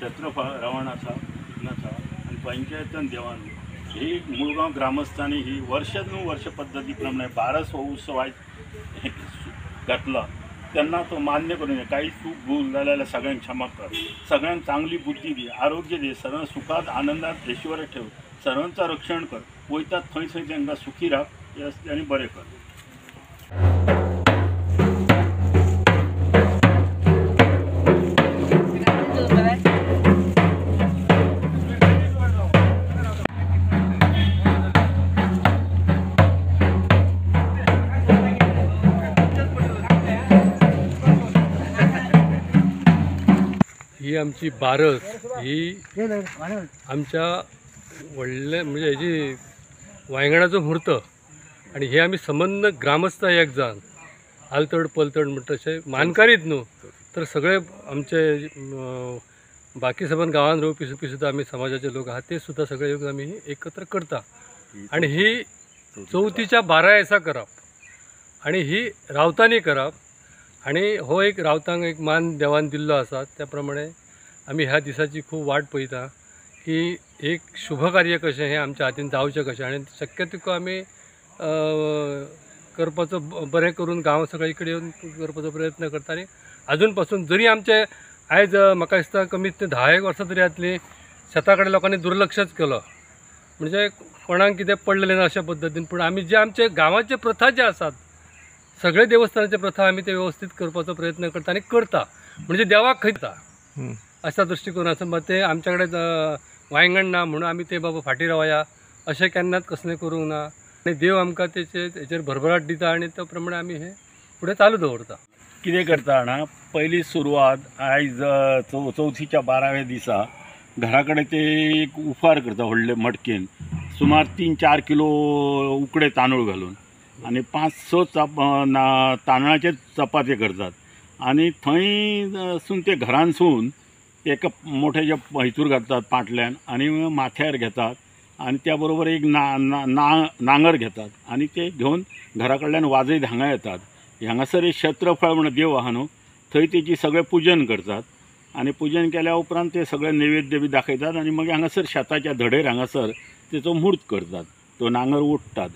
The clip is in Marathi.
क्षेत्रफळ रावणाचा विघ्नाचा आणि पंचायतन देवान ही मुळगाव ग्रामस्थांनी ही वर्ष पद्धतीप्रमाणे 12 उत्सव घातला त्यांना तो मान्य करून घे. काही चूक भूल झालेल्या सगळ्यांना क्षमा कर, सगळ्यांना चांगली बुद्धी दे, आरोग्य दे, सर्व सुखात आनंदात ऐश्वर ठेव, सर्वांचं रक्षण कर, वयतात थंय थंय त्यांना सुखी राख आणि बरे कर. ही आमची बारस ही आमच्या व्हडले म्हणजे हेजी वांयगणाचो मुहूर्त आणि हे आम्ही संबंध ग्रामस्थ एक जाण आलतड पलतड म्हणटा तशें मानकारीत न्हू तर सगळे आमचे बाकी सबंद गांवांत रोवपी सुद्दां आमी समाजाचे लोक आहात ते सुद्दां सगळे येवन आमी एकत्र करता आणि ही चवथीच्या 12 दिसा करप आणि ही रावतांनी करप आणि हो एक रावतांक एक मान देवान दिल्लो आसा त्या प्रमाणे आमी ह्या दिसाची खूब वाट पळयता की एक शुभ कार्य कशें हें आमच्या हातीन जावचें कशें आणि शक्य तितको आमी करपाचो बरें करून गांव सगळे इकडे येवन करपाचो प्रयत्न करता आणि अजून पासून जरी आमचे आयज म्हाका दिसता कमीत 10 वर्सां तरी जातलीं शेता कडेन लोकांनी दुर्लक्षच केलो म्हणजे कोणाक कितें पडलेलें ना अशा पद्दतीन पूण आमी जे आमचे गांवाचे प्रथा जे आसात सगळे देवस्थानाचे प्रथा आमी ते व्यवस्थित करपाचो प्रयत्न करता आणि करता म्हणजे देवाक खयता अशा दृश्टिकोनाचो मग ते आमच्या कडेन वांयगण ना म्हणून आमी ते बाबा फाटी रावया अशें केन्नाच कसलें करूंक ना आणि देव आमकां तेचेर भरभराट दिता आणि त्या प्रमाणे आमी हे फुडें चालू दवरता. कितें करता जाणा पहिली सुरवात आयज चवथीच्या 12व्या दिसा घरा कडेन ते एक उफार करता व्हडले मटकेन सुमार 3-4 किलो उकडे तांदूळ घालून आणि 5-6 तांदळाचे चपाती करतात आणि थंयसून ते घरांसून एका मोठ्याच्या हितूर घालतात पाटल्यान आणि माथ्यार घेतात आणि त्याबरोबर एक नांगर घेतात आणि ते घेऊन घरा कडल्यान वाजयत हांगा येतात. हांगासर एक क्षेत्रफळ म्हणून देव आहा न्हू थंय तेची सगळें पूजन करतात आणि पूजन केल्या उपरांत ते सगळे नैवेद्य बी दाखयतात आणि मागीर हांगासर शेताच्या धडेर हांगासर तेचो मुहूर्त करतात. तो नांगर ओडटात